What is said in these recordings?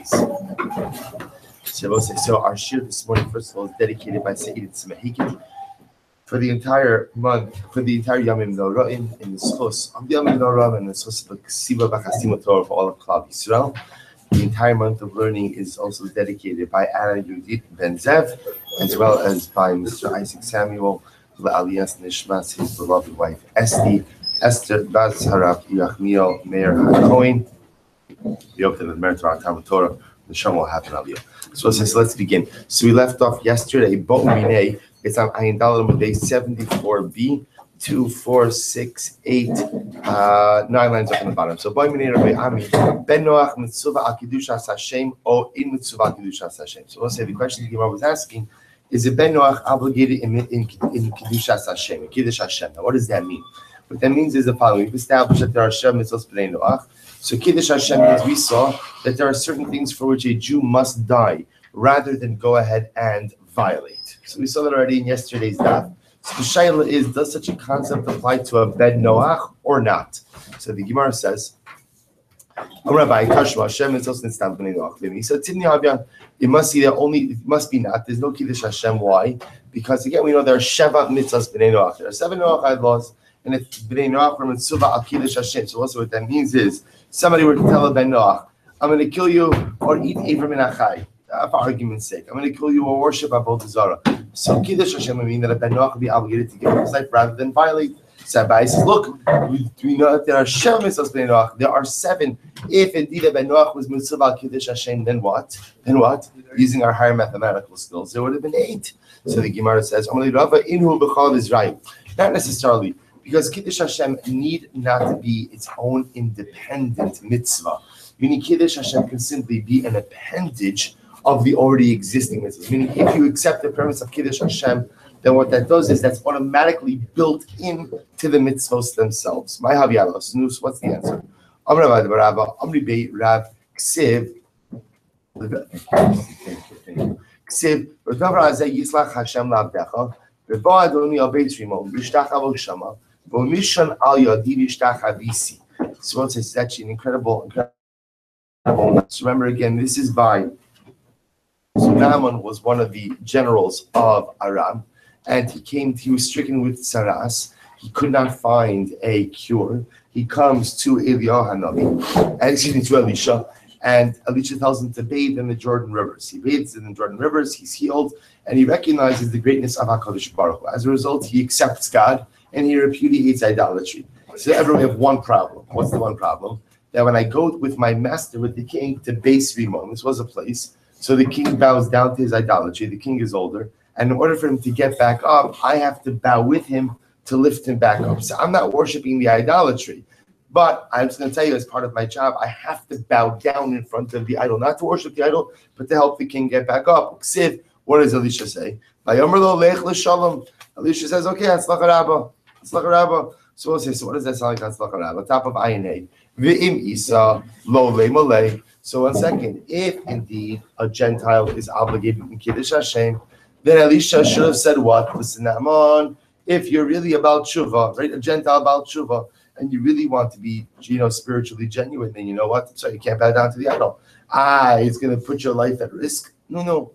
So our shir this morning, first of all, is dedicated by Se'id Tzmehikin for the entire month, for the entire Yamim Noraim in the Schos of the Yamim Noraim and the Schos of the Ksiva B'Chasim Torah for all of Klal Yisrael. The entire month of learning is also dedicated by Anna Yudit Ben Zev, as well as by Mr. Isaac Samuel, Alias Nishmas, his beloved wife Esther Baz Harab Yachmiel Meir HaKohen. We hope that the merit of our Talmud Torah, the Shem will happen, Aliyah. So let's begin. So we left off yesterday, Bo Minei, it's on Ayin Dalet Day 74b, 2, 4, 6, 8, 9 lines up on the bottom. So Bo Minei Rabbi Ami, Ben Noach Mitzvah Al Kedushas Hashem, or in Mitzvah Al Kedushas Hashem. So we'll say the question the Gemara was asking is it Ben Noach obligated in Kedushas Hashem, in Kiddush Hashem? Now, what does that mean? What that means is the following. We've established that there are Shem Mitzvahs B'nei Noach. So Kiddush Hashem means we saw that there are certain things for which a Jew must die rather than go ahead and violate. So we saw that already in yesterday's daf. So the shaila is, does such a concept apply to a Ben Noach or not? So the Gemara says, Rabbi, Hashem is also installed B'nei Noach. He said, it must be that only, it must be not. There's no Kiddush Hashem. Why? Because again, we know there are Sheva mitzvahs B'nei Noach. There are 7 Noach laws, and it's B'nei Noach from Mitzvah Al Kiddush Hashem. So also what that means is, somebody were to tell a Ben Noach, I'm going to kill you or eat Avram and Achai, for argument's sake. I'm going to kill you or worship Avodah Zarah. So Kiddush Hashem would mean that a Ben Noach would be obligated to give up his life rather than violate. So Rabbi says, look, we know that there are Shem mitzvahs B'nei Noach. There are 7. If indeed a Ben Noach was Mitzvah Al Kiddush Hashem, then what? Then what? Using our higher mathematical skills, there would have been 8. So the Gemara says, not necessarily. Because Kiddush Hashem need not to be its own independent mitzvah. Meaning Kiddush Hashem can simply be an appendage of the already existing mitzvahs. Meaning if you accept the premise of Kiddush Hashem, then what that does is that's automatically built in to the mitzvahs themselves. My Haviyalos, Nus, what's the answer? Amri Beit Rav Ksiv Ksiv V'Davar Hazeh Yislach Hashem L'Avdecha V'Bo Adoni Al Beit Rimo V'Shtach Avo Shama. So it's actually an incredible. So remember again, this is by. So Naaman was one of the generals of Aram, and he was stricken with saras. He could not find a cure. He comes to to Elisha, and Elisha tells him to bathe in the Jordan rivers. He bathes in the Jordan rivers. He's healed, and he recognizes the greatness of HaKadosh Baruch Hu. As a result, he accepts God. And he repudiates idolatry. So everyone have one problem. What's the one problem? That when I go with my master, with the king, to Beis Rimon, this was a place, so the king bows down to his idolatry. The king is older. And in order for him to get back up, I have to bow with him to lift him back up. So I'm not worshiping the idolatry. But I'm just going to tell you, as part of my job, I have to bow down in front of the idol. Not to worship the idol, but to help the king get back up. Ksiv, what does Elisha say? Elisha says, okay, Hatzlacha Rabbah. So we'll say, so what does that sound like? Hatzlacha Rabbah. Top of Ayin V'im Isa lo le. So 1 second, if indeed a Gentile is obligated in Kiddush Hashem, then Elisha should have said what? Listen, Naaman, if you're really about tshuva, right, a Gentile about tshuva, and you really want to be, spiritually genuine, then you know what? So you can't bow down to the idol. It's going to put your life at risk. No.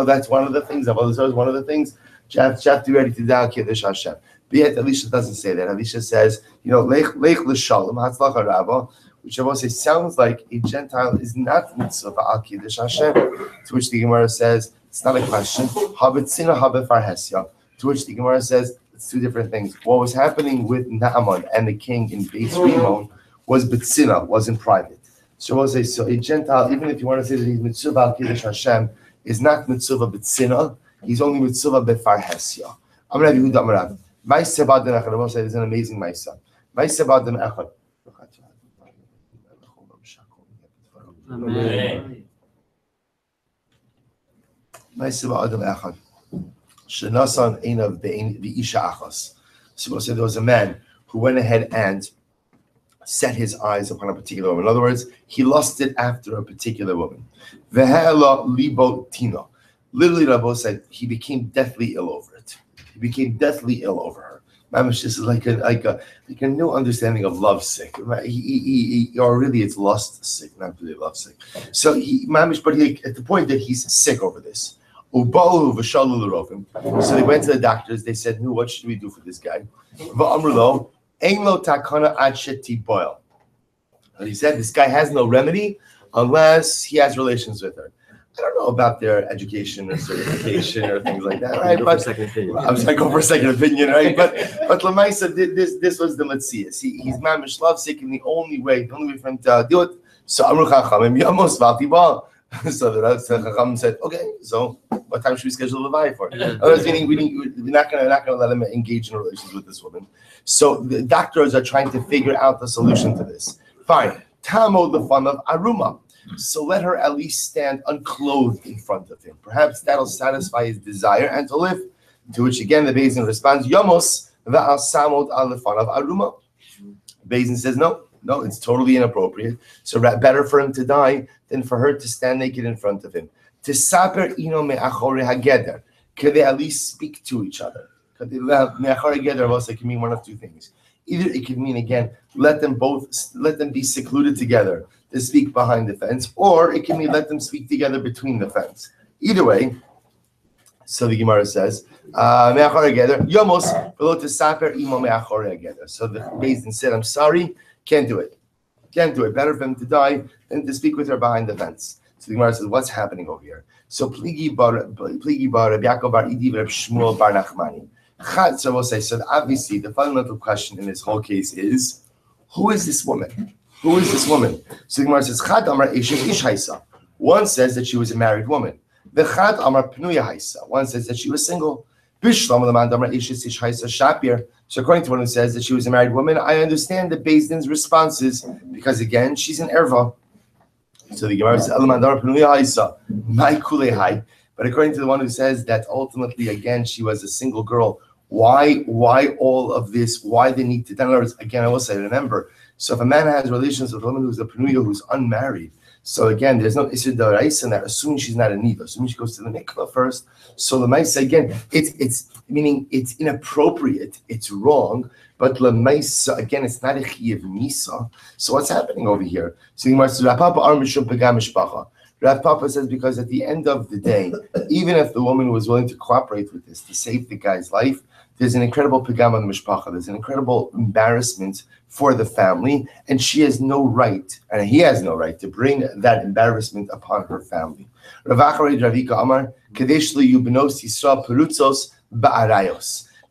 That's one of the things. One of the things. You have to be ready to die Kiddush Hashem. But yet Elisha doesn't say that. Elisha says, lech l'shalom, hatzlacha Rabbah, which I will say sounds like a Gentile is not mitzvah al Kiddush Hashem. To which the Gemara says, it's not a question. Habetzina habefarhesya. To which the Gemara says, it's 2 different things. What was happening with Naaman and the king in Beis Rimon was betzina, was in private. So I will say, so a Gentile, even if you want to say that he's mitzvah al Kiddush Hashem, is not mitzvah betzina. He's only mitzvah befarhesya. I'm going to have Yehuda Amarav. Ma'aseh ba'adam echad. I will say there's an amazing ma'aseh. Ma'aseh ba'adam echad. Amen. Ma'aseh ba'adam echad. Shenasan einav be'isha achas. So we'll say there was a man who went ahead and set his eyes upon a particular woman. In other words, he lusted after a particular woman. Ve'ela libo tina. Literally, Rabbi said he became deathly ill over it. He became deathly ill over her. Mamish, this is like a new understanding of lovesick. Or really, it's lust sick, not really lovesick. So at the point that he's sick over this. So they went to the doctors. They said, "No, what should we do for this guy?" And he said, "This guy has no remedy unless he has relations with her." I don't know about their education or certification or things like that, right? But I was like, go for a second opinion, right? But Lamaisa, this was the Metzias. He's mamish lovesick, and the only way for him to do it. So Amru Chachamim Yamos Valtibal. So the Chacham said, "Okay, so what time should we schedule the Levi for?" Otherwise, we're not gonna let him engage in relations with this woman. So the doctors are trying to figure out the solution to this. Fine, Tamo the fun of Aruma. So let her at least stand unclothed in front of him. Perhaps that'll satisfy his desire and to live. To which again the Beis Din responds, Yomos va'al samot al lefanav aruma. Beis Din says, no, it's totally inappropriate. So better for him to die than for her to stand naked in front of him. Tisaper ino me'achore hageder. Could they at least speak to each other? Me'achore hageder also can mean one of two things. Either it could mean, again, let them be secluded together to speak behind the fence, or it can mean let them speak together between the fence. Either way, so the Gemara says, Yomos below to saper imo me'achore hageder. So the Beis Din said, I'm sorry, can't do it. Better for him to die than to speak with her behind the fence. So the Gemara says, what's happening over here? So Pligi bar Yaakov bar Idi bar Shmuel bar Nachmani. So we'll say, so obviously the fundamental question in this whole case is, who is this woman? So the Gemara says, Chad Amar Eshev Ish Haisa. One says that she was a married woman. The Chad Amar Pnuya Haisa. One says that she was single. Bishlam Lamand Amar Eshev Ish Haisa Shapir. So according to one who says that she was a married woman, I understand the Beis Din's responses because again, she's an erva. So the Gemara says, Lamand Amar Pnuya Haisa. My Kulehai. But according to the one who says that ultimately, again, she was a single girl, why all of this? Why the need to? In other words, again, I will say, remember, so if a man has relations with a woman who's a Penuya, who's unmarried, so again, there's no Isser D'Oraisa in that, assuming she's not a Niva, assuming she goes to the mikvah first. So the Maisa, again, it's meaning it's inappropriate, it's wrong, but the Maisa, again, it's not a Chiyav Misa. So what's happening over here? So the Gemara says, Rav Papa says, because at the end of the day, even if the woman was willing to cooperate with this to save the guy's life, there's an incredible pagam on the mishpacha. There's an incredible embarrassment for the family, and she has no right, and he has no right to bring that embarrassment upon her family. I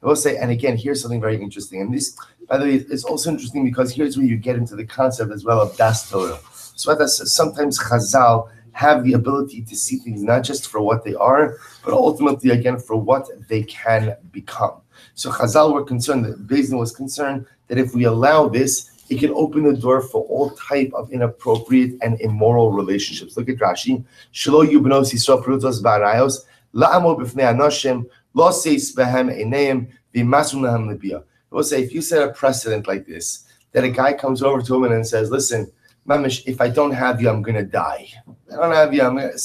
will say, and again, here's something very interesting. And this, by the way, is also interesting because here's where you get into the concept as well of das Torah. So that sometimes Chazal have the ability to see things not just for what they are, but ultimately, again, for what they can become. So Chazal were concerned, that Beis Din was concerned that if we allow this, it can open the door for all type of inappropriate and immoral relationships. Look at Rashi. Shelo yubnos yisrael perutos ba'arayos la'amo b'fnei anoshim lo seis behem eineim v'masru lahem libia. I will say, if you set a precedent like this, that a guy comes over to a woman and says, listen, Mamish, if I don't have you, I'm going to die. I don't have you, I'm going to...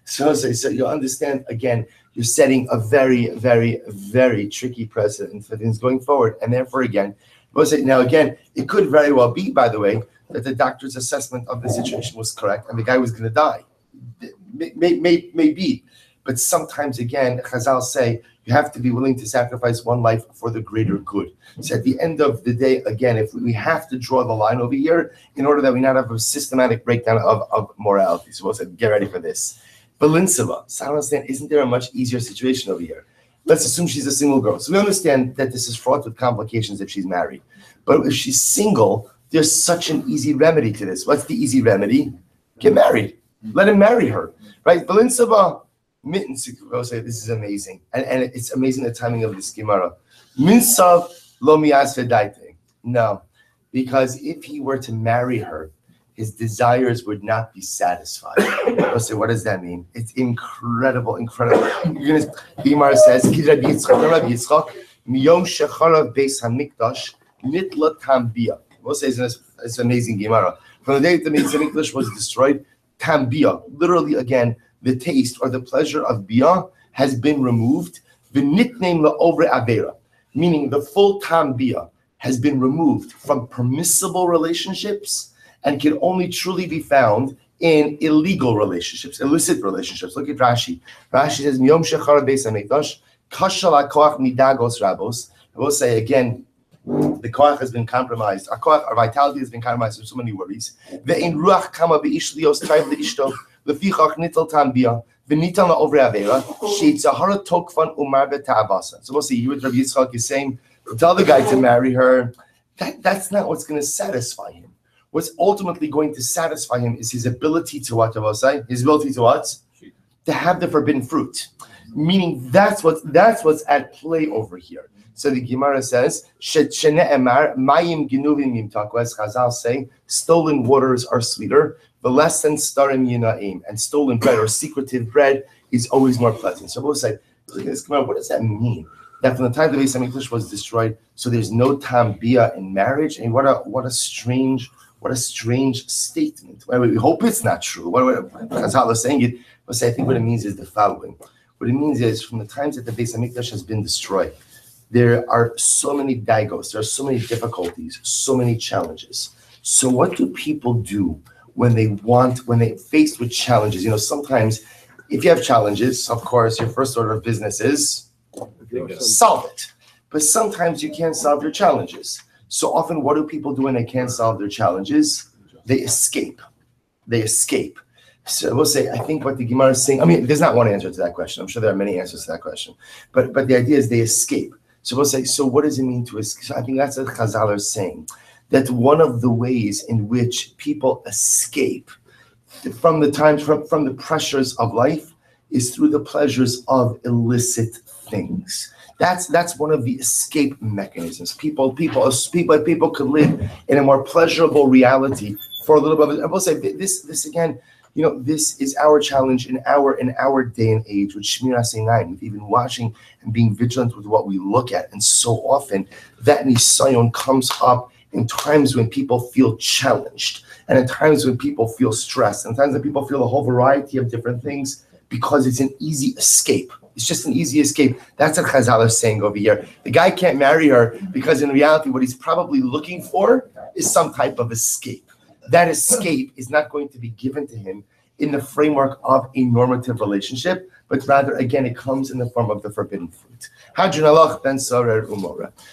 So you understand, again, you're setting a very, very, very tricky precedent for things going forward. And therefore, again, now again, it could very well be, by the way, that the doctor's assessment of the situation was correct and the guy was going to die. Maybe. But sometimes, again, Chazal say, you have to be willing to sacrifice one life for the greater good. So at the end of the day, again, if we have to draw the line over here in order that we not have a systematic breakdown of morality. So we'll say, get ready for this. Belinsava, so I don't understand, isn't there a much easier situation over here? Let's assume she's a single girl. So we understand that this is fraught with complications if she's married. But if she's single, there's such an easy remedy to this. What's the easy remedy? Get married. Let him marry her. Right? Belinsava. I'll say this is amazing, and it's amazing the timing of this Gemara. Minsav lo mias vedaite. No, because if he were to marry her, his desires would not be satisfied. I'll say, what does that mean? It's incredible. The Gemara says, Rabbi Yitzchak, miyom shecharav beis hamikdash nitla tambia. We'll say it's an amazing Gemara. From the day that the Beis Hamikdash was destroyed, tambia, literally again, the taste or the pleasure of biyah has been removed. The nickname la over avera. meaning the full tam bia has been removed from permissible relationships and can only truly be found in illegal relationships, illicit relationships. Look at Rashi. Rashi says, "Miyom shechar beis hamikdash kashal hakoach midagos rabos." I will say again, the koach has been compromised. Our vitality has been compromised with so many worries. Ve'in ruach kama beish lios trayv leishto lefichach nital tam bia v'nital la'ovrei avera sheitzahara tokfan umar beta'abasa. So we'll see. You with Rabbi Yitzchak is saying, tell the guy to marry her. That's not what's going to satisfy him. What's ultimately going to satisfy him is his ability to what? His ability to what? To have the forbidden fruit. Meaning that's what's at play over here. So the Gemara says, "Shene'emar mayim genuvim yimtaku." As Chazal say, stolen waters are sweeter. The less than starim yinaim, and stolen bread or secretive bread is always more pleasant. So we'll say, look at this Gemara. What does that mean? That from the time the Beis Hamikdash was destroyed, so there's no tam bia in marriage. And what a strange statement. We hope it's not true. Chazal is saying it. But I think what it means is the following. What it means is from the times that the Beis Hamikdash has been destroyed, there are so many daigos, there are so many difficulties, so many challenges. So what do people do when they faced with challenges? Sometimes if you have challenges, of course, your first order of business is solve it. But sometimes you can't solve your challenges. So often what do people do when they can't solve their challenges? They escape. So we'll say, I think what the Gemara is saying, there's not one answer to that question. I'm sure there are many answers to that question. But the idea is they escape. So we'll say, so what does it mean to escape? So I think that's what Chazal is saying, that one of the ways in which people escape from the pressures of life is through the pleasures of illicit things. That's one of the escape mechanisms. People could live in a more pleasurable reality for a little bit. I will say this again. This is our challenge in our day and age with Shmiras Einayim, with even watching and being vigilant with what we look at. And so often that nisayon comes up in times when people feel challenged, and at times when people feel stressed, and times when people feel a whole variety of different things, because it's an easy escape. It's just an easy escape. That's what Chazal is saying over here. The guy can't marry her because in reality what he's probably looking for is some type of escape. That escape is not going to be given to him in the framework of a normative relationship, but rather, again, it comes in the form of the forbidden fruit.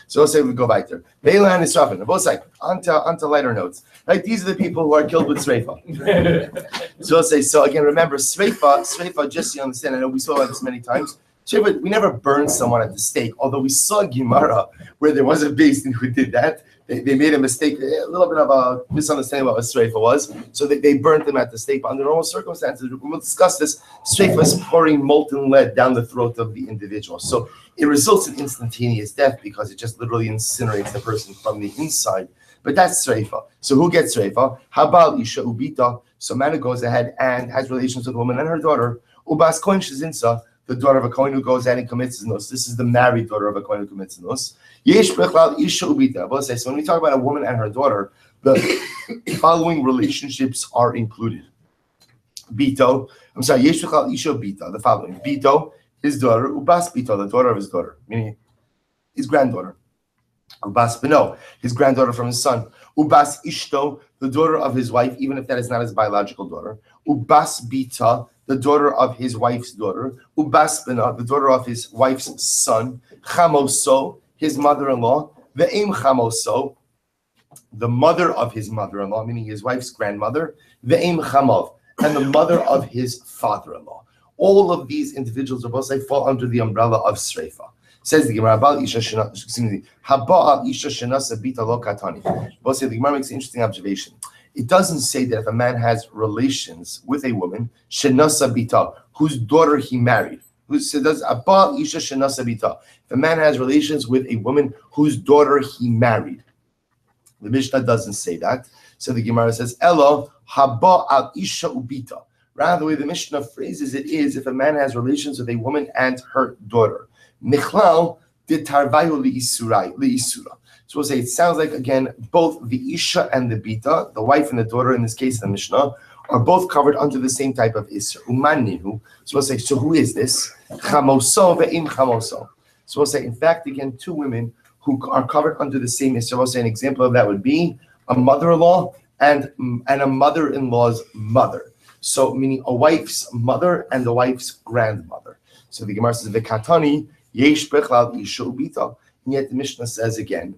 So let's say we go back there. Beilan is Rafin. Both sides. Onto lighter notes. Right? These are the people who are killed with Sreifa. So let's say, so again, remember, Sreifa, just so you understand, I know we spoke about this many times. Sreifa, we never burned someone at the stake, although we saw Gemara where there was a beis din who did that. They made a mistake, a little bit of a misunderstanding about what Sreifa was. So they burnt them at the stake. But under normal circumstances, we'll discuss this. Sreifa is pouring molten lead down the throat of the individual. So it results in instantaneous death because it just literally incinerates the person from the inside. But that's Sreifa. So who gets Sreifa? Habal Isha Ubita. So man who goes ahead and has relations with a woman and her daughter. Ubas Kohen Shezinsa, the daughter of a Kohen who goes ahead and commits zinus. This is the married daughter of a Kohen who commits zinus. Yesh Bechlal Isha Ubita. So when we talk about a woman and her daughter, the following relationships are included. Bito, Yesh Bechlal Isha Ubita, the following. Bito, his daughter, Ubas Bito, the daughter of his daughter, meaning his granddaughter. Ubas Beno, his granddaughter from his son. Ubas Ishto, the daughter of his wife, even if that is not his biological daughter. Ubas Bita, the daughter of his wife's daughter. Ubas Bena, the daughter of his wife's son. Chamoso, his mother-in-law. Ve'im Chamoso, the mother of his mother-in-law, meaning his wife's grandmother. Ve'im Chamov, and the mother of his father-in-law. All of these individuals are both fall under the umbrella of Sreifa. Says the Gemara, the Gemara makes an interesting observation. It doesn't say that if a man has relations with a woman, shenasa bita, whose daughter he married. If a man has relations with a woman whose daughter he married. The Mishnah doesn't say that. So the Gemara says, Elo haba al isha ubita. Rather, the way the Mishnah phrases it is if a man has relations with a woman and her daughter. Michlal did tarvayu liisura. So we'll say it sounds like, again, both the Isha and the Bita, the wife and the daughter, in this case, the Mishnah, are both covered under the same type of Isra. Umanihu. So we'll say, so who is this? Chamoso ve'im chamoso. So we'll say, in fact, again, two women who are covered under the same Isser. We'll say an example of that would be a mother-in-law and a mother-in-law's mother. So meaning a wife's mother and a wife's grandmother. So the Gemara says, V'katani yesh bechlal isha ubita. And yet the Mishnah says again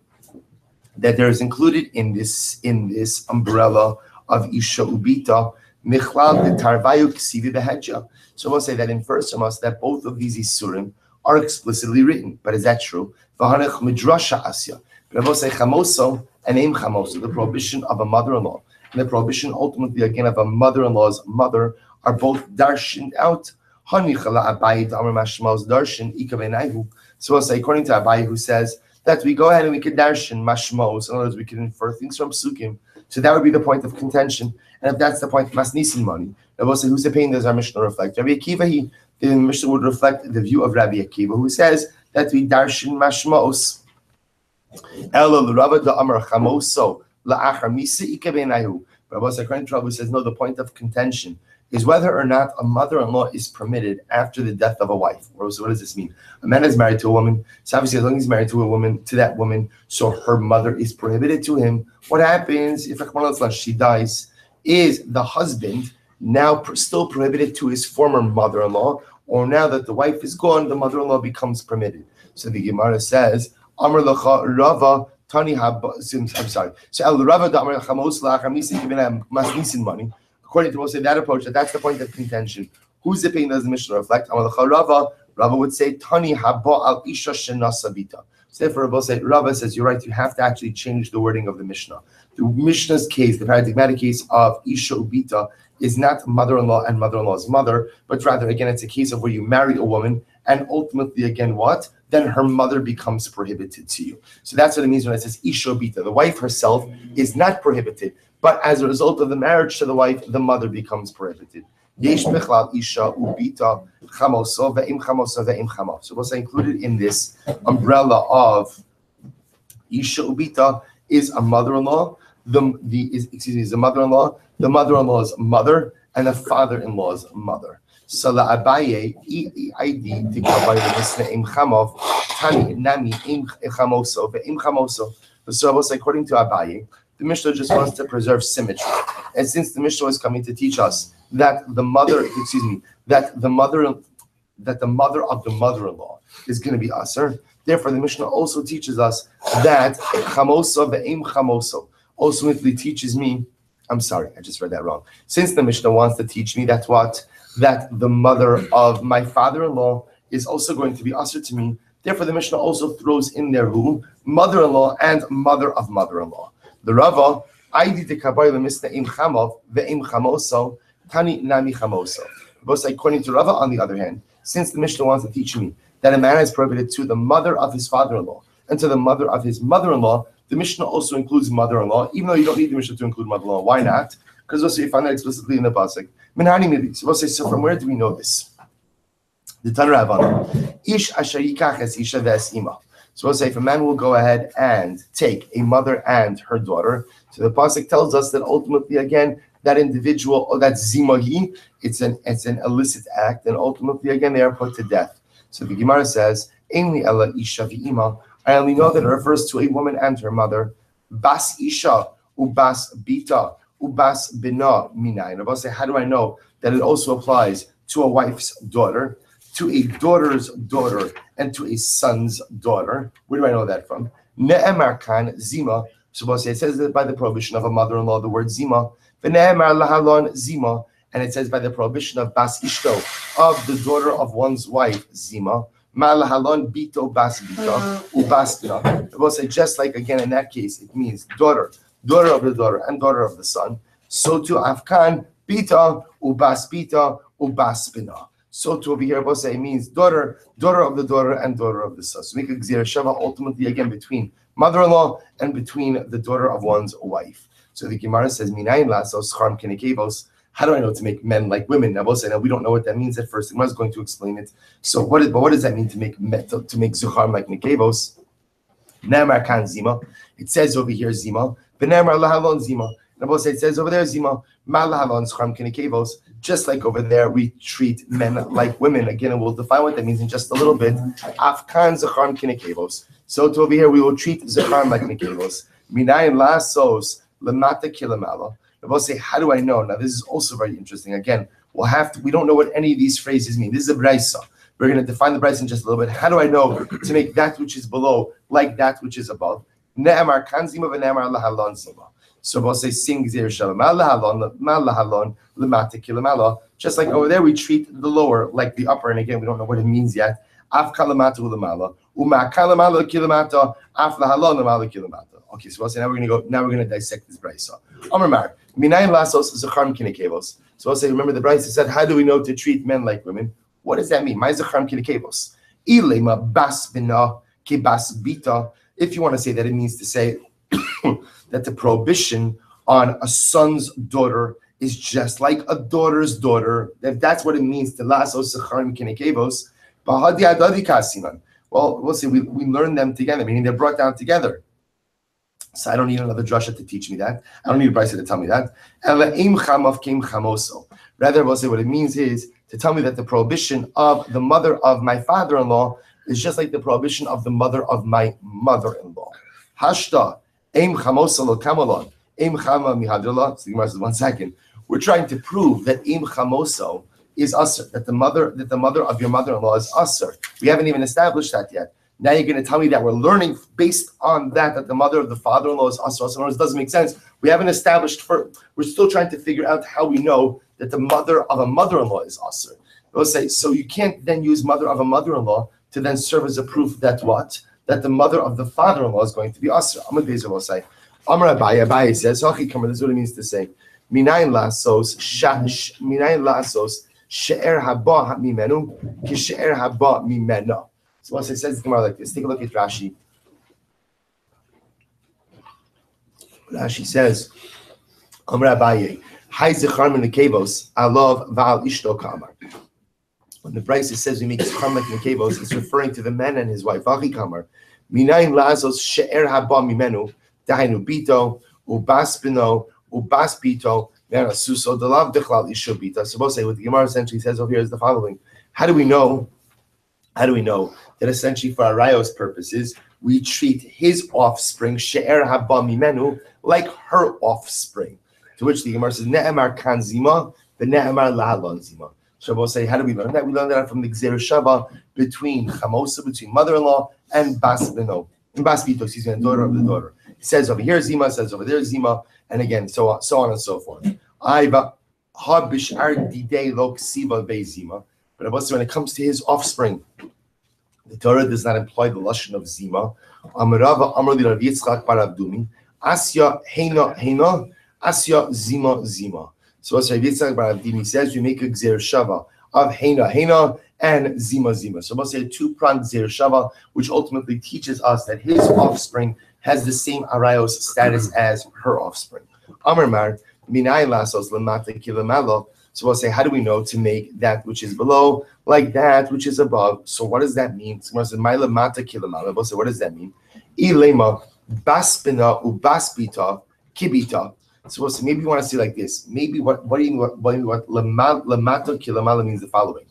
that there is included in this umbrella of isha ubita michlal de tarvayu ksivi behedja. So we'll say that in first Amos that both of these isurim are explicitly written. But is that true? V'hanech midrasha asya. But we'll say chamoso and aim chamoso, the prohibition of a mother-in-law and the prohibition ultimately again of a mother-in-law's mother are both darshaned out. So we'll say, according to Abai, who says that we go ahead and we can darshan mashmos, in other words, we can infer things from psukim. So that would be the point of contention. And if that's the point, masnisin money. We'll say, whose opinion does our Mishnah reflect? Rabbi Akiva, the Mishnah would reflect the view of Rabbi Akiva, who says that we darshan mashmos. But according to Rabbi, says no, the point of contention is whether or not a mother-in-law is permitted after the death of a wife. So what does this mean? A man is married to a woman. So obviously, as long as he's married to a woman, to that woman, so her mother is prohibited to him. What happens if she dies? Is the husband now still prohibited to his former mother-in-law, or now that the wife is gone, the mother-in-law becomes permitted? So the Gemara says, Amar lacha Rava Tani Hab. I'm sorry. So El Rava Damar Chamos Lachamisi given him masnisin money. According to we'll say that approach, that's the point of contention. Whose opinion does the Mishnah reflect? Amar lacha Rava. Rava would say Tani Habba Al Isha Shenasabita. So therefore, Rava says you're right. You have to actually change the wording of the Mishnah. The Mishnah's case, the paradigmatic case of Isha Ubita, is not mother-in-law and mother-in-law's mother, but rather again it's a case of where you marry a woman and ultimately again what? Then her mother becomes prohibited to you. So that's what it means when it says Isha Ubita. The wife herself is not prohibited, but as a result of the marriage to the wife, the mother becomes prohibited. Yesh bechlal Isha Ubita chamoso ve'im chamoso ve'im chamos. So what's included in this umbrella of Isha Ubita is a mother-in-law, is a mother-in-law, the mother-in-law's mother, and the father-in-law's mother. So la Abaye id tikavay l'misna im chamov tani nami im chamoso ve'im chamoso. So according to Abaye, the Mishnah just wants to preserve symmetry, and since the Mishnah is coming to teach us that the mother of the mother-in-law is going to be aser, therefore the Mishnah also teaches us that chamoso ve'im chamoso ultimately teaches me. I'm sorry, I just read that wrong. Since the Mishnah wants to teach me that the mother of my father-in-law is also going to be aser to me, therefore the Mishnah also throws in there who? Mother-in-law and mother of mother-in-law. The Rava, Aidi tekabai lemisna im chamov ve'im chamoso tani nami chamoso. But according to Rava, on the other hand, since the Mishnah wants to teach me that a man is prohibited to the mother of his father-in-law and to the mother of his mother-in-law, the Mishnah also includes mother-in-law, even though you don't need the Mishnah to include mother-in-law. Why not? Because also you find that explicitly in the pasuk. So from where do we know this? The Tanur Havana. Ish asher yikach es isha ve'es ima. So we'll say if a man will go ahead and take a mother and her daughter, so the pasuk tells us that ultimately again that individual, or that zimahi, it's an illicit act, and ultimately again they are put to death. So the Gemara says, Einli ela isha v'ima. I only know that it refers to a woman and her mother. Bas isha ubas bita ubas bina minai. And I'll say, how do I know that it also applies to a wife's daughter, to a daughter's daughter, and to a son's daughter? Where do I know that from? Ne'emar kan zima. So we'll say it says that by the prohibition of a mother-in-law, the word zima. V'ne'emar lahalon zima. And it says by the prohibition of bas ishto, of the daughter of one's wife, zima. Malahalon bito bas bita ubas bina. We'll say just like again in that case, it means daughter of the daughter, and daughter of the son. So to afkan bita ubas bina. So to over here, we'll say it means daughter of the daughter, and daughter of the son. So make a gzira shava ultimately again between mother-in-law and between the daughter of one's wife. So the Gemara says, Minayin lasos charm kinekevos. How do I know to make men like women? Now, we'll say, now we don't know what that means at first. I was going to explain it. So, what does that mean to make zuchar like nekevos? Ne'emar kan zima. It says over here zima. V'ne'emar lahalon zima. Rabbi it says over there, Zima, Malahalon Schram Kinikevos, just like over there, we treat men like women. Again, and we'll define what that means in just a little bit. Afkan Zachram Kinikevos. So to over here, we will treat Zachram like Kinikevos. Minayin Lasos, Lamata Kilamala. Rabbi say, how do I know? Now, this is also very interesting. Again, we don't know what any of these phrases mean. This is a Braisa. We're going to define the Braisa in just a little bit. How do I know to make that which is below like that which is above? Ne'emar Kanzima v'ne'emar Lahalon Zima. So we'll say sing zir shalom malahalon lemata kilamala. Just like over there, we treat the lower like the upper, and again, we don't know what it means yet. Af kalamata ulamala uma kalamala kilamata af lahalon lemala kilamata. Okay, so we'll say now we're going to dissect this brayso. Amar Mar minayin lasos zachram kinikevos. So we'll say, remember the brayso said, how do we know to treat men like women? What does that mean? My zachram kinikevos ilema bas bina kibas bita. If you want to say that, it means to say that the prohibition on a son's daughter is just like a daughter's daughter. If that's what it means to lasos secharim kinekevos, bahadi adadi kasinan. Well, we'll see. We learn them together, meaning they're brought down together. So I don't need another drasha to teach me that. I don't need a brisa to tell me that. Rather, we'll say what it means is to tell me that the prohibition of the mother of my father-in-law is just like the prohibition of the mother of my mother-in-law. Hashta. Aim chamosalo kamalon. Aim chama mihadrila. So the Gemara says 1 second. We're trying to prove that aim chamoso is usher, that the mother of your mother-in-law is usher. We haven't even established that yet. Now you're going to tell me that we're learning based on that the mother of the father-in-law is usher. So it doesn't make sense. We haven't established. We're still trying to figure out how we know that the mother of a mother-in-law is usher. We'll say so. You can't then use mother of a mother-in-law to then serve as a proof that what? That the mother of the father-in-law is going to be Asra. Amar Bezer will say, Amar Abaye says, Hachi Kamar, this is what it means to say. Minayin lasos she'er haba mimenu ki she'er haba mimena. So once it says the Gemara like this, take a look at Rashi. Rashi says, Amar Abaye, Hai zechar min nekevos, alav va'al ishto kamar. When the Brisa says we make zechar like nekevos, it's referring to the man and his wife. Vachi kamar. Minayin lazos she'er haba mimenu dahainu bito ubaspino ubaspito merasuso delav dechlal isho bita. So both say what the Gemara essentially says over here is the following: How do we know that essentially for Arayos purposes we treat his offspring she'er haba mimenu like her offspring? To which the Gemara says ne'emar kanzima v'ne'emar lahalon zima. So we'll say, how do we learn that? We learn that from the Gzer Shava between Chamosa, between mother-in-law, and Basbino, and Basbito, excuse me, and daughter of the daughter. He says over here Zima, says over there Zima, and again, so on and so forth. But when it comes to his offspring, the Torah does not employ the lashon of Zima. Amarava Amrli Rav Yitzchak bar Abdumi, Asya Heina, Asya Zima. So as Rav Yitzchak bar Abdumi says, we make a Gzer Shava of Heina, and Zima. So we'll say a two-pronged Gzer Shava, which ultimately teaches us that his offspring has the same Arayos status as her offspring. Amar Mar, Minay Lasos Lamata Kilamalo. So we'll say, how do we know to make that which is below like that which is above? So what does that mean? So we'll say, Mata Kilamalo. We'll say, what does that mean? Ilema Baspina Ubaspita Kibita. So we'll say, maybe you want to say like this. Maybe what Lamata Kilamala means the following: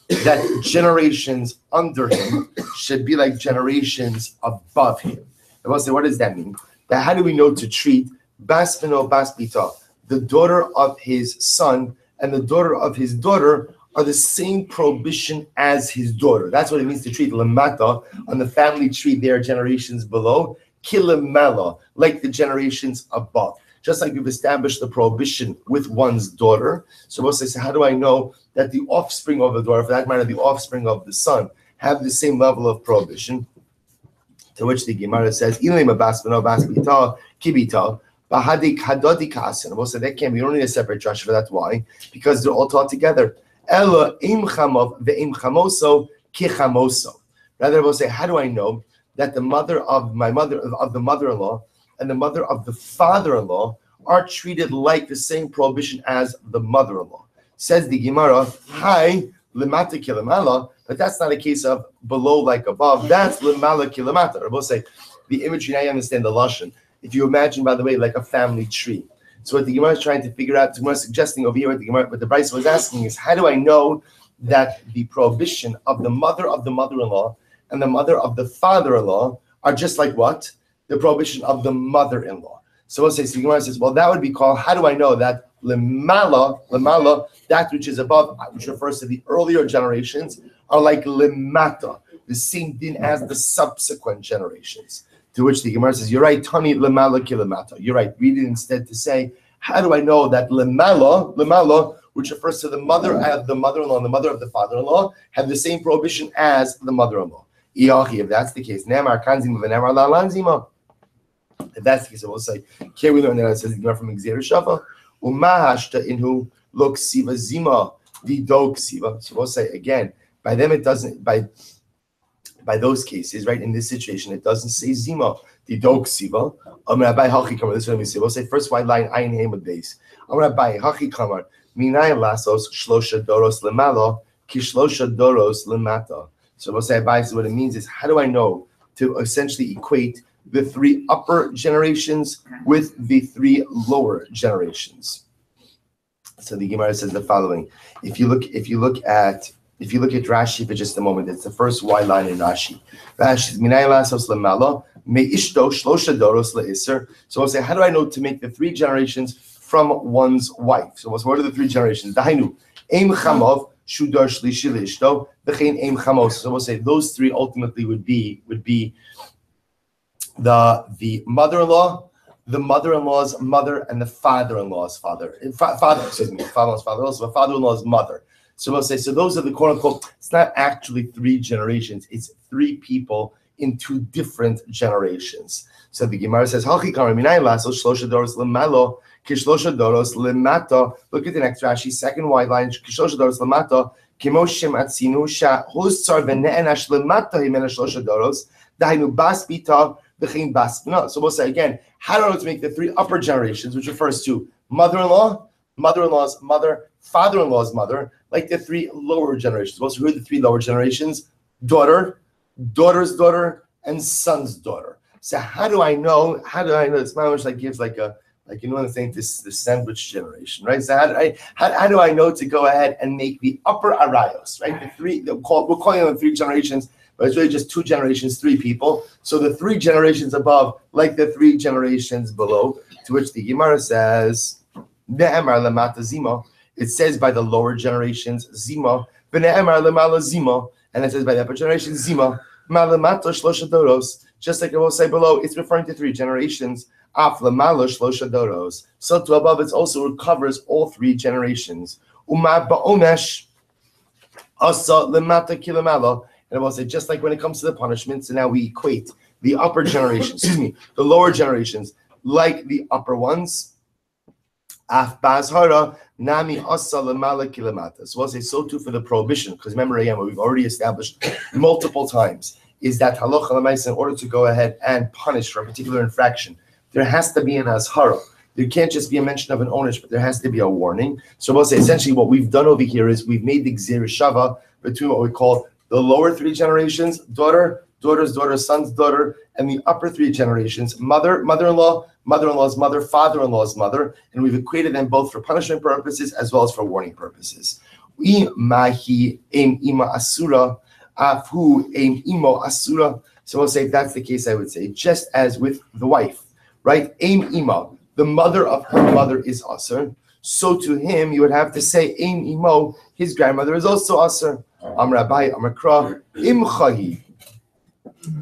that generations under him should be like generations above him. And we'll say, what does that mean? That how do we know to treat Baspino Baspita, the daughter of his son and the daughter of his daughter are the same prohibition as his daughter? That's what it means to treat Lamata on the family tree. Their generations below, Kilamala, like the generations above. Just like we've established the prohibition with one's daughter. So we'll say, so how do I know that the offspring of the daughter, for that matter, the offspring of the son, have the same level of prohibition? To which the Gemara says, Ilema Baspino Baspita Kibita. We'll say that can't be. You don't need a separate drasha for that. Why? Because they're all taught together. Ella im chamav ve'im chamoso ki chamoso. Rather, we'll say, how do I know that the mother of the mother-in-law and the mother of the father-in-law are treated like the same prohibition as the mother-in-law? Says the Gemara, hi lemata kilamala, but that's not a case of below like above. That's lemala kilamata. Or we'll say the imagery. Now you understand the lashon. If you imagine, by the way, like a family tree. So what the Gemara is trying to figure out, the Gemara is suggesting over here, what the Bryce was asking is, how do I know that the prohibition of the mother-in-law and the mother of the father-in-law are just like what? The prohibition of the mother-in-law. So we'll say, so the Gemara says, well, that would be called, how do I know that lemala, that which is above, which refers to the earlier generations, are like lemata, the same din as the subsequent generations. To which the Gemara says, you're right, Tani lemala kilemata. You're right. Read it instead to say, how do I know that lemala, which refers to the mother of the mother-in-law and the mother of the father-in-law, have the same prohibition as the mother-in-law? If that's the case, Nemar kanzima v'nemar la lanzima. If that's the case, I will say, here we learn that it says the Gemara from Gzeir Shava, umahashta inhu lo ksiva zima v'do ksiva. So we'll say again, by them it doesn't, by those cases, right, in this situation, it doesn't say zima, the do ksiva. Rabbi hachi kamar, this is what we say. We'll say first white line, ayin hamad base. Rabbi hachi kamar, minay lasos shlosha doros lemalo, kishlosha doros lemata. So we'll say, Rabbi, so what it means is, how do I know to essentially equate the three upper generations with the three lower generations? So the Gemara says the following: If you look at Rashi for just a moment, it's the first Y line in Rashi. Rashi says, "Minay lasos lemala meishto shlosha doros leiser." So we'll say, how do I know to make the three generations from one's wife? So what are the three generations? Dahainu eim chamov shudar shlishi leishto v'chein eim chamos. So we'll say those three ultimately would be the mother-in-law, the mother-in-law's mother, and the father-in-law's father. Father-in-law's father, also the father-in-law's mother. So we'll say, so those are the quote unquote, it's not actually three generations, it's three people in two different generations. So the Gemara says, look at the next Rashi, second wide line, so we'll say again, how do I know to make the three upper generations, which refers to mother-in-law, mother-in-law's mother, father-in-law's mother, like the three lower generations. Well, so who are the three lower generations? Daughter, daughter's daughter, and son's daughter. So how do I know? It's not much like gives like you know what I'm saying, the sandwich generation, right? So how do I know to go ahead and make the upper arayos, right? We're calling them three generations, but it's really just two generations, three people. So the three generations above, like the three generations below, to which the Gemara says, Ne'emar lemata zima. It says by the lower generations, zima, v'ne'emar lemala zima, and it says by the upper generations, zima, malamata shlosha doros. Just like it will say below, it's referring to three generations. Af lemala shlosha doros. So to above, it also covers all three generations. Uma ba'omesh asa lemata kilamala. And it will say, just like when it comes to the punishments, so now we equate the upper generations, the lower generations, like the upper ones. Af bazhara nami asa lemala kilamata. So we'll say, so too for the prohibition, because remember again, what we've already established multiple times is that halacha l'maisa, in order to go ahead and punish for a particular infraction, there has to be an azhara. There can't just be a mention of an onish, but there has to be a warning. So we'll say, essentially, what we've done over here is we've made the gzeir shava between what we call the lower three generations, daughter, daughter's daughter, son's daughter, and the upper three generations, mother, mother-in-law, mother-in-law's mother, father-in-law's mother, and we've equated them both for punishment purposes as well as for warning purposes. Mahi aim ima asura, afhu aim imo asura. So we'll say, if that's the case, I would say, just as with the wife, right? Aim ima, the mother of her mother is asur. So to him, you would have to say, aim imo, his grandmother is also asur. Am Rabbi, Am Akra, Im Chahi.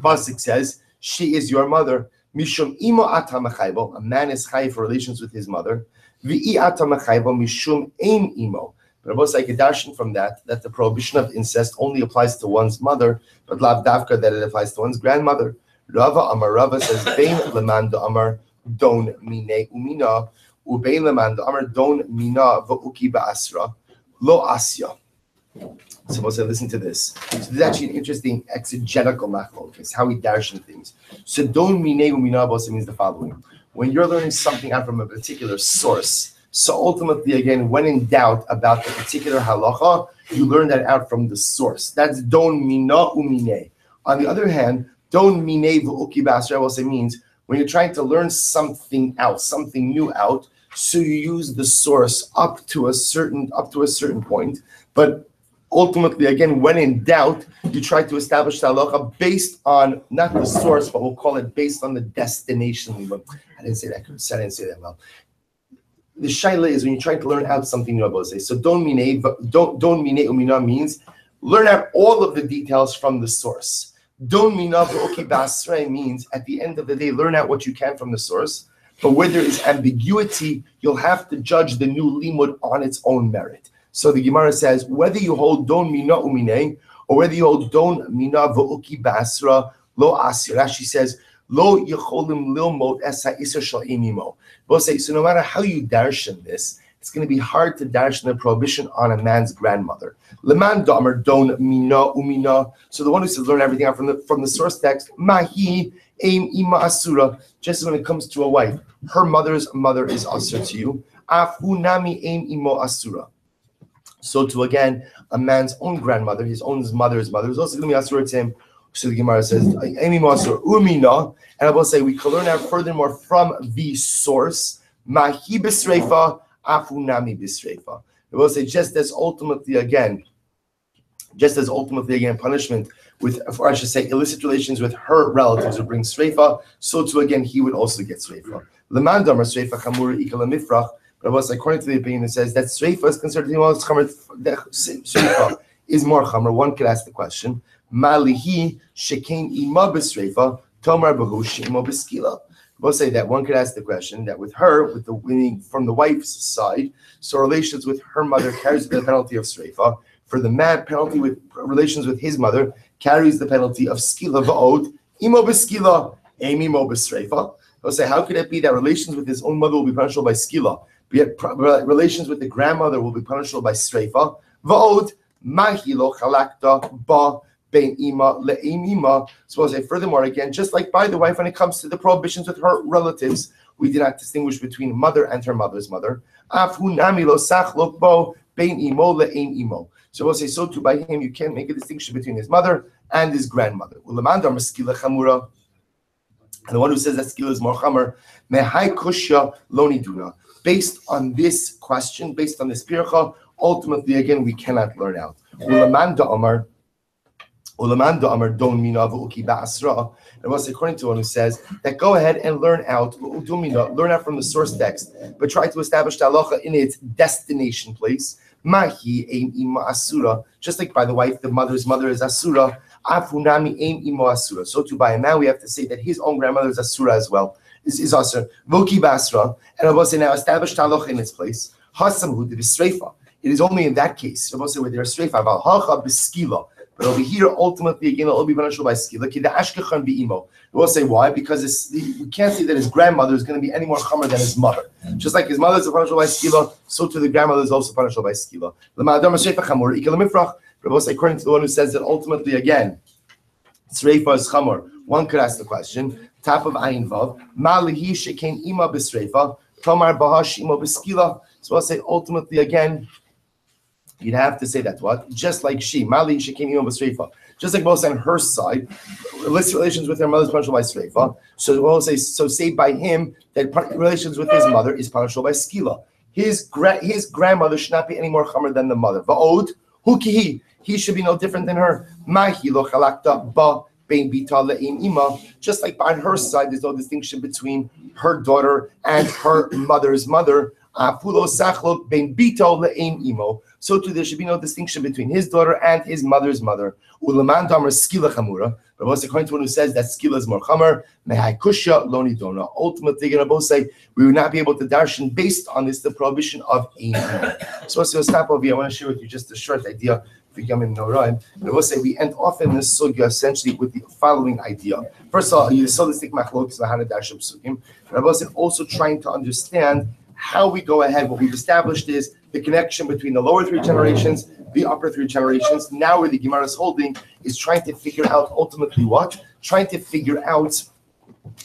Pasuk says, she is your mother. Mishum imo ata mechaybo. A man is chayiv for relations with his mother. V'i ata mechaybo mishum ein imo. But Rabbi like a darshan from that the prohibition of incest only applies to one's mother, but lav davka that it applies to one's grandmother. Rava Amar Rava says, Bein leman do Amar don mine umina, ubein leman do Amar don mina v'uki ba'asra lo asya. So we'll say, listen to this. So this is actually an interesting exegetical machlokes, how we darshan things. So don minei umina also means the following: when you're learning something out from a particular source, so ultimately, again, when in doubt about the particular halacha, you learn that out from the source. That's don mina umine. On the other hand, don minei v'uki basra also means when you're trying to learn something out, something new out. so you use the source up to a certain point, but ultimately, again, when in doubt, you try to establish the halacha based on not the source, but we'll call it based on the destination. I didn't say that. I didn't say that well. The shaila is when you're trying to learn out something new about say. So don't mine umina means learn out all of the details from the source. Don mina v'oki basrei means at the end of the day, learn out what you can from the source. But where there is ambiguity, you'll have to judge the new limud on its own merit. So the Gemara says, whether you hold don mina umine, or whether you hold don mina v'oki basra lo asir. Rashi says, lo yecholim lilmod es ha'isr shel imimo. We'll say, so no matter how you darshan this, it's going to be hard to darshan the prohibition on a man's grandmother. Leman damer don mina umina. So the one who says learn everything out from the source text, mahi aim ima asura. Just when it comes to a wife, her mother's mother is asur to you. Afu nami aim imo asura. So to again, a man's own grandmother, his own mother's mother is also going to be asur to him. So the Gemara says, aim imo asura umina. And I will say we can learn out furthermore from the source. Mahi bisreifa. Afunami bisreifa. It will say just as ultimately again, punishment with, or I should say, illicit relations with her relatives would bring sreifa. So too again, he would also get sreifa. Leman damar sreifa chamura ikala mifrach. But it was according to the opinion that says that sreifa is considered the most chamer. Sreifa is more chamer. One could ask the question: Malihi shekain ima bisreifa tomar behu shemo biskila. We'll say that one could ask the question that with her, with the winning from the wife's side, so relations with her mother carries the penalty of sreifa. For the man, penalty with relations with his mother carries the penalty of skila va'od imo b'skila imo b'sreifa. We'll say, how could it be that relations with his own mother will be punishable by skila, yet relations with the grandmother will be punishable by sreifa? Va'od mahi lo chalakta ba. So we'll say furthermore again, just like by the wife when it comes to the prohibitions with her relatives, we did not distinguish between mother and her mother's mother. So we'll say so too by him you can't make a distinction between his mother and his grandmother. And the one who says that skila is more chamer, mehai kushya loni duna. Based on this question, based on this pircha, ultimately again we cannot learn out. And what's according to one who says that go ahead and learn out from the source text, but try to establish the halacha in its destination place. Mahi aim ima asura, just like by the wife, the mother's mother is asura. Afunami aim imo asura. So too by a man, we have to say that his own grandmother is asura as well. Is asura. Voki basra, and I will say now establish the halacha in its place. Hasamhu did sreifa. It is only in that case. I will say where there is sreifa about halacha b'skila. But over here, ultimately, again, it'll be punishable by skila. We'll say why? Because you can't say that his grandmother is going to be any more chamer than his mother. Just like his mother is punishable by skila, so too the grandmother is also punishable by skila. But we'll say according to the one who says that ultimately, again, sreifa is chamer. One could ask the question, top of ayin vav, malihi shekain ima b'sreifa, tomar bahash ima b'skila. So I'll say ultimately, again, you'd have to say that what? Just like she, Mali Shekim Yom B'Sreifa. Just like both on her side, illicit relations with her mother is punishable by Sreifa. So we'll say, so say by him that relations with his mother is punishable by Skila. His grandmother should not be any more chamer than the mother. Va'od, hukihi, he should be no different than her. Mahi lo chalakta ba bein bita le'im ima. Just like on her side, there's no distinction between her daughter and her mother's mother. Apulo sachlo bein bito le'im imo. So too, there should be no distinction between his daughter and his mother's mother. Ulaman damar skila chamura. But what's according to one who says that skila is more chamer? Mehai kushya loni dona. Ultimately, they're going to both say we would not be able to darshan based on this the prohibition of ein. So we'll stop over here. I want to share with you just a short idea for Yamim Noraim. And we'll say we end off in this sugya essentially with the following idea. First of all, you saw this machlokes on how to darshan psukim. And I was also trying to understand how we go ahead. What we've established is the connection between the lower three generations, the upper three generations. Now where the Gemara is holding is trying to figure out ultimately what? Trying to figure out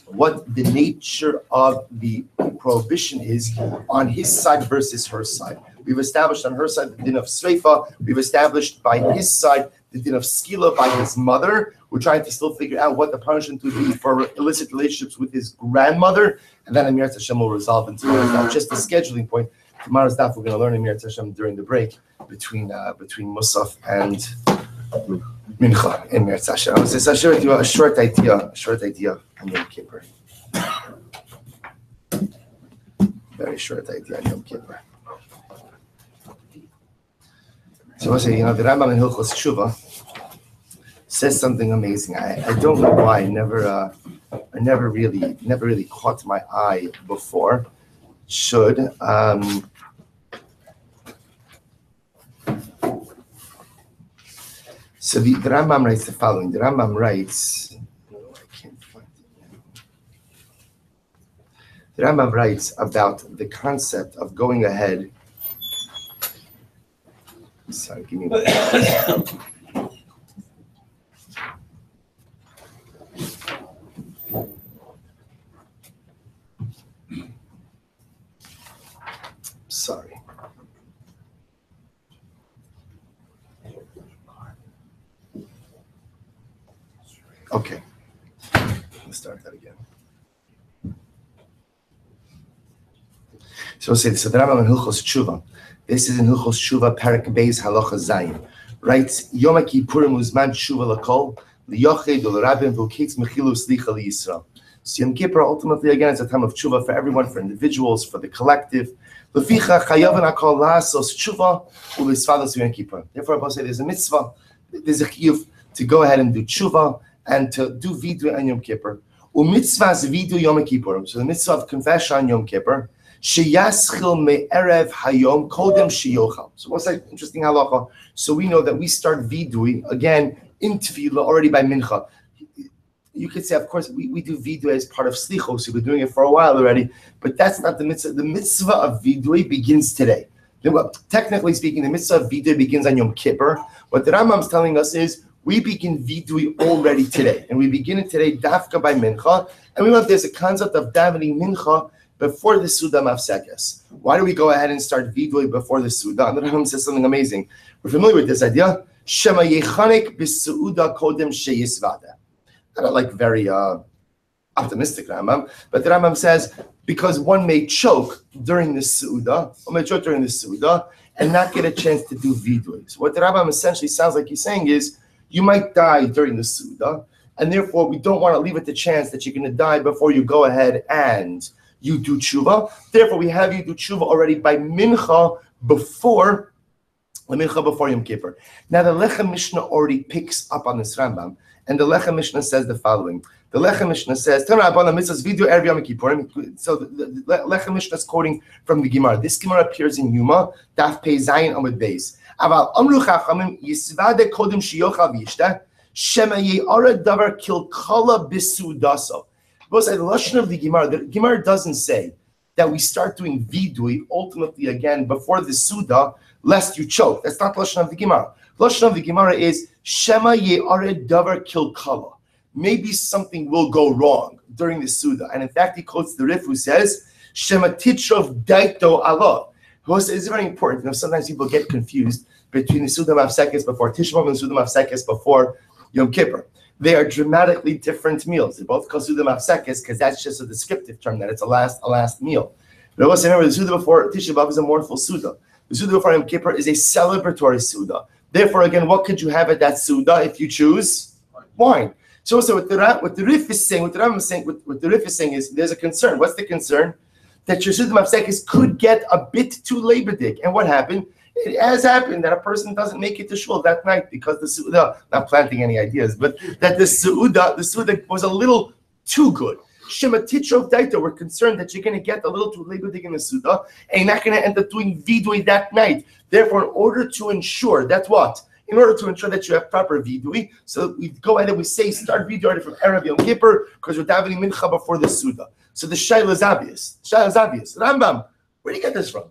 what the nature of the prohibition is on his side versus her side. We've established on her side the din of sreifa. We've established by his side the din of skila by his mother. who tried to still figure out what the punishment would be for illicit relationships with his grandmother, and then Amir Hashem will resolve in tomorrow's daf. Just a scheduling point. Tomorrow's daf we're going to learn Amir Hashem during the break between Musaf and Mincha in Amir Hashem. I'll share with you a short idea on Yom Kippur. Very short idea on Yom Kippur. So I say, the Rambam in Hilchos Tshuva says something amazing. I don't know why. I never really caught my eye before. Should. So the Rambam writes the following. The Rambam writes. I can't find it now. The Rambam writes about the concept of going ahead. Sorry, give me one. Sorry. Okay. Let's start that again. So we'll say this. So the Rambam in Hilchos Tshuva. This is in Hilchos Tshuva, Parak Beis Halacha Zayin. Writes, Yom Kippurim uzman tshuva lakol, liyoched u'lerabim v'uketz mechilu slicha liyisrael. So Yom Kippur ultimately again is a time of tshuva for everyone, for individuals, for the collective. Leficha chayav hakol la'asos tshuva u'lisvados Yom Kippur. Therefore, I will say there's a mitzvah, there's a chiyuv to go ahead and do tshuva and to do vidui on Yom Kippur. U'mitzvahs vidui Yom Kippur. So the mitzvah of confession on Yom Kippur. Sheyaschil me'erev hayom kodem sheyochal. So what's that interesting halacha? So we know that we start vidui again in tefillah already by mincha. You could say, of course, we do vidui as part of slichos. So we're doing it for a while already, but that's not the mitzvah. The mitzvah of vidui begins today. Technically speaking, the mitzvah of vidui begins on Yom Kippur. What the Rambam is telling us is we begin vidui already today, and we begin it today dafka by mincha. And we know there's a concept of davening mincha before the Suda Mafsekes. Why do we go ahead and start vidui before the Suda? And the Rambam says something amazing. We're familiar with this idea. Shema yechanik b'suda kodem sheyisvada. Not like very optimistic Rambam, but the Rambam says because one may choke during the Suda, and not get a chance to do vidui. So what the Rambam essentially sounds like he's saying is you might die during the Suda, and therefore we don't want to leave it to chance that you're going to die before you go ahead and you do tshuva. Therefore, we have you do tshuva already by mincha before Yom Kippur. Now, the Lechem Mishnah already picks up on this Rambam, and the Lechem Mishnah says the following. The Lechem Mishnah says, so the Lechem Mishnah is quoting from the Gemara. This Gemara appears in Yuma, Daf Pei Zayin Amud Beis. Aval Amru Chachamim Yisvade Kodem Shiyochal V'Yishteh Shema Ye'ara Davar Kilkala B'Sudaso. The lashon of the Gemara doesn't say that we start doing vidui ultimately again before the Suda, lest you choke. That's not lashon of the Gemara. Lashon of the Gemara is Shema ye'are davar kilkala. Maybe something will go wrong during the Suda, and in fact he quotes the Rif who says Shema titrov daito Allah. Who says it's very important. Sometimes people get confused between the Suda Mafsekes before Tisha B'Av and Suda Mafsekes before Yom Kippur. They are dramatically different meals. They both call Suda Mafsekes because that's just a descriptive term that it's a last meal. But also remember the Suda before Tisha B'Av is a mournful Suda. The Suda before Yom Kippur is a celebratory Suda. Therefore, again, what could you have at that Suda if you choose? Wine. So what the Rif is saying, what the Rambam is saying, what the Rif is saying is there's a concern. What's the concern? That your Suda Mafsekes could get a bit too labodik. And what happened? It has happened that a person doesn't make it to shul that night because the Suda, not planting any ideas, but that the Suda was a little too good. Shema Titrov Daita, we're concerned that you're going to get a little too labodik in the Suda, and you're not going to end up doing vidui that night. Therefore, in order to ensure that in order to ensure that you have proper vidui, so we go ahead and we say start vidui from Erev Yom Kippur because we're davening mincha before the Suda. So the shaila is obvious. Rambam, where do you get this from?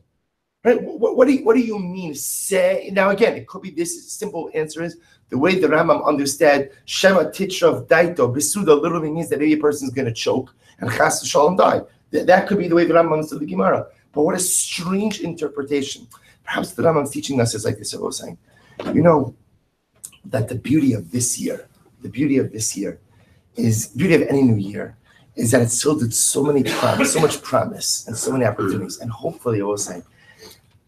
Right? What do you mean? Say now again. It could be this simple answer is the way the Rambam understood Shema Titrav Daito Bisuda literally means that maybe a person is going to choke and Chas Shalom die. That could be the way the Rambam understood the Gemara. But what a strange interpretation. Perhaps the Rambam is teaching us is like this. I was saying, you know, that the beauty of this year the beauty of this year is, beauty of any new year, is that it's filled with so much promise and so many opportunities. And hopefully, I will say,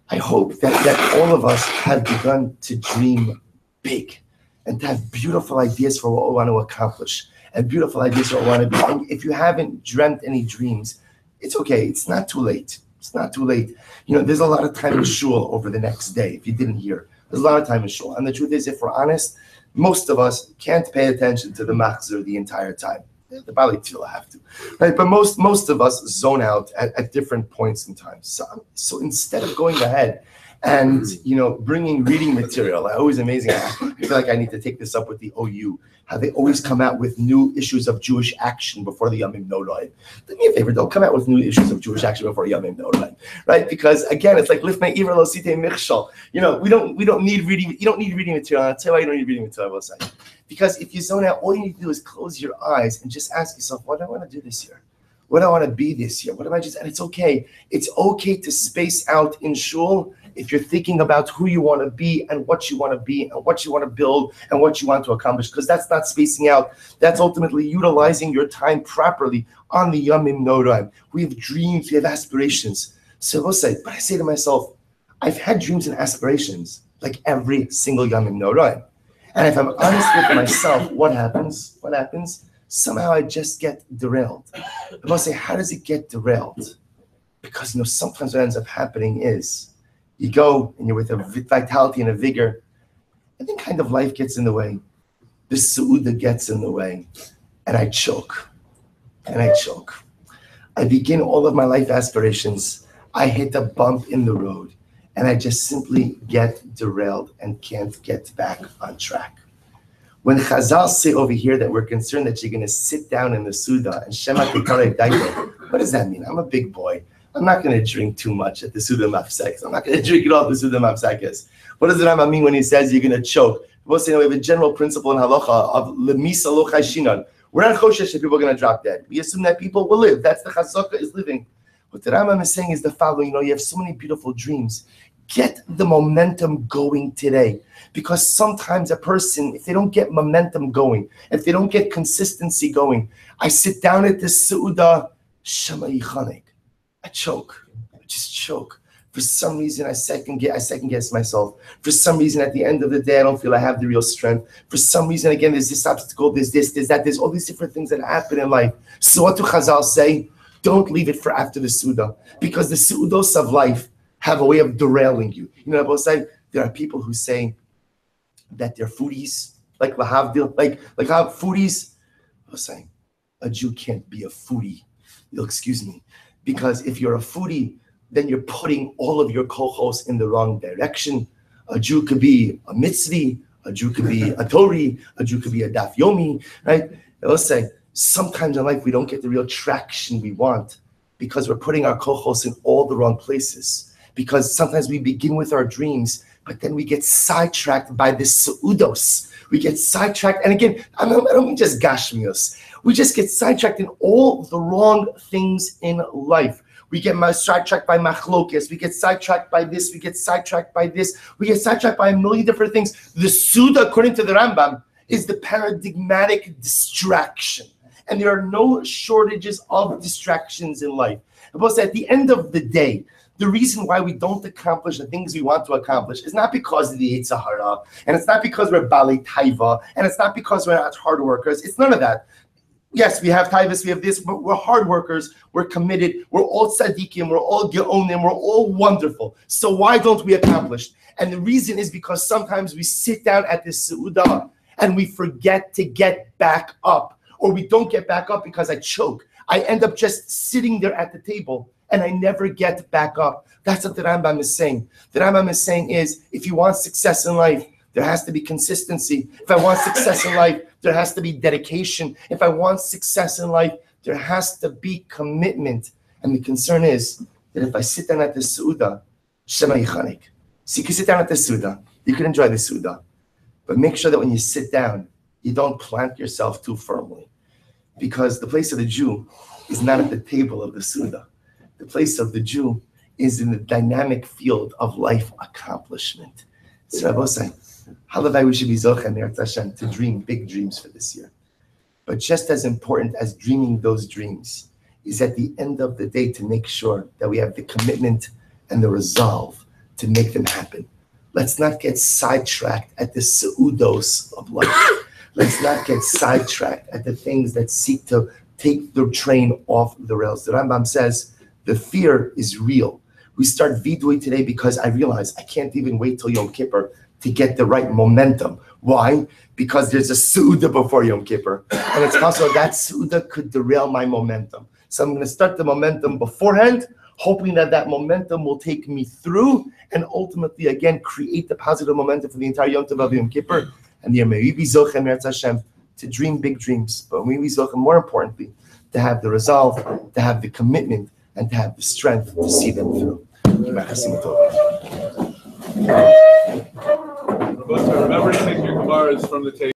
I hope that all of us have begun to dream big and to have beautiful ideas for what we want to accomplish and beautiful ideas for what we want to be. And if you haven't dreamt any dreams, it's okay. It's not too late. It's not too late. There's a lot of time in shul over the next day. If you didn't hear, there's a lot of time in shul. And the truth is, if we're honest, most of us can't pay attention to the machzor the entire time. The Bali Tefillah have to, right? But most of us zone out at different points in time. So instead of going ahead and bringing reading material, always amazing. I feel like I need to take this up with the OU. How they always come out with new issues of Jewish action before the Yamim Noraim. Do me a favor, don't come out with new issues of Jewish action before Yamim Noraim, right? Because again, it's like Lifnei Iver Lo Sitei Michshol. We don't need reading. You don't need reading material. I'll tell you why you don't need reading material. I will say, because if you zone out, all you need to do is close your eyes and just ask yourself, what do I want to do this year? What do I want to be this year? What am I just? And it's okay. It's okay to space out in shul if you're thinking about who you want to be and what you want to be and what you want to build and what you want to accomplish, because that's not spacing out. That's ultimately utilizing your time properly on the Yamim Noraim. We have dreams, we have aspirations. So we'll say, but I say to myself, I've had dreams and aspirations like every single Yamim Noraim. And if I'm honest with myself, what happens? Somehow I just get derailed. I must say, how does it get derailed? Because sometimes what ends up happening is you go and you're with a vitality and a vigor, and then kind of life gets in the way. The Su'uda gets in the way, and I choke. I begin all of my life aspirations. I hit a bump in the road, and I just simply get derailed and can't get back on track. When Chazal say over here that we're concerned that you're going to sit down in the Suda and Shema Tekarei Daito, what does that mean? I'm a big boy. I'm not going to drink too much at the Suda Mafsekes. I'm not going to drink it all at the Suda Mafsekes. What does the Rambam mean when he says you're going to choke? We'll say, we have a general principle in halacha of lemisa lo chayshinan. We're not choshesh that people are going to drop dead. We assume that people will live. That's the chazaka is living. What the Rambam is saying is the following. You have so many beautiful dreams. Get the momentum going today. Because sometimes a person, if they don't get momentum going, if they don't get consistency going, I sit down at this Su'uda, Shema Yichanek. I just choke. For some reason, I second guess myself. For some reason, at the end of the day, I don't feel I have the real strength. For some reason, again, there's this obstacle, there's this, there's that, there's all these different things that happen in life. So what do Chazal say? Don't leave it for after the Suda, because the Su'udos of life have a way of derailing you. Both sides, there are people who say that they're foodies, like Lahavdil, like how foodies. I was saying, a Jew can't be a foodie. You'll excuse me. Because if you're a foodie, then you're putting all of your kochos in the wrong direction. A Jew could be a mitzvi, a Jew could be a Tori, a Jew could be a daf yomi, right? Let's say sometimes in life we don't get the real traction we want because we're putting our kochos in all the wrong places. Because sometimes we begin with our dreams, but then we get sidetracked by the su'udos. We get sidetracked, and again, I don't mean just gashmios. We just get sidetracked in all the wrong things in life. We get sidetracked by machlokes. We get sidetracked by this. We get sidetracked by this. We get sidetracked by a million different things. The Suda, according to the Rambam, is the paradigmatic distraction. And there are no shortages of distractions in life. But at the end of the day, the reason why we don't accomplish the things we want to accomplish is not because of the Yetzer Hara, and it's not because we're Bali Taiva, and it's not because we're not hard workers. It's none of that. Yes, we have Taivas, we have this, but we're hard workers, we're committed, we're all tzaddikim, we're all geonim, we're all wonderful. So why don't we accomplish? And the reason is because sometimes we sit down at this Su'udah and we forget to get back up, or we don't get back up because I choke. I end up just sitting there at the table and I never get back up. That's what the Rambam is saying. The Rambam is saying is, if you want success in life, there has to be consistency. If I want success in life, there has to be dedication. If I want success in life, there has to be commitment. And the concern is that if I sit down at the Su'udah, Shema Yichanik. So you can sit down at the Su'udah. You can enjoy the Su'udah. But make sure that when you sit down, you don't plant yourself too firmly. Because the place of the Jew is not at the table of the Su'udah. The place of the Jew is in the dynamic field of life accomplishment. So Rabbi saying, Halavai, we should be zochen Eretz Hashem to dream big dreams for this year. But just as important as dreaming those dreams is at the end of the day to make sure that we have the commitment and the resolve to make them happen. Let's not get sidetracked at the seudos of life. Let's not get sidetracked at the things that seek to take the train off the rails. The Rambam says the fear is real. We start vidui today because I realize I can't even wait till Yom Kippur to get the right momentum. Why? Because there's a Suda before Yom Kippur. And it's possible that Suda could derail my momentum. So I'm going to start the momentum beforehand, hoping that that momentum will take me through and ultimately, again, create the positive momentum for the entire Yom Tov of Yom Kippur. And may we be zochem Eretz Hashem to dream big dreams. But may we be zochem, more importantly, to have the resolve, to have the commitment, and to have the strength to see them through. Remember to take your Gemaras from the table.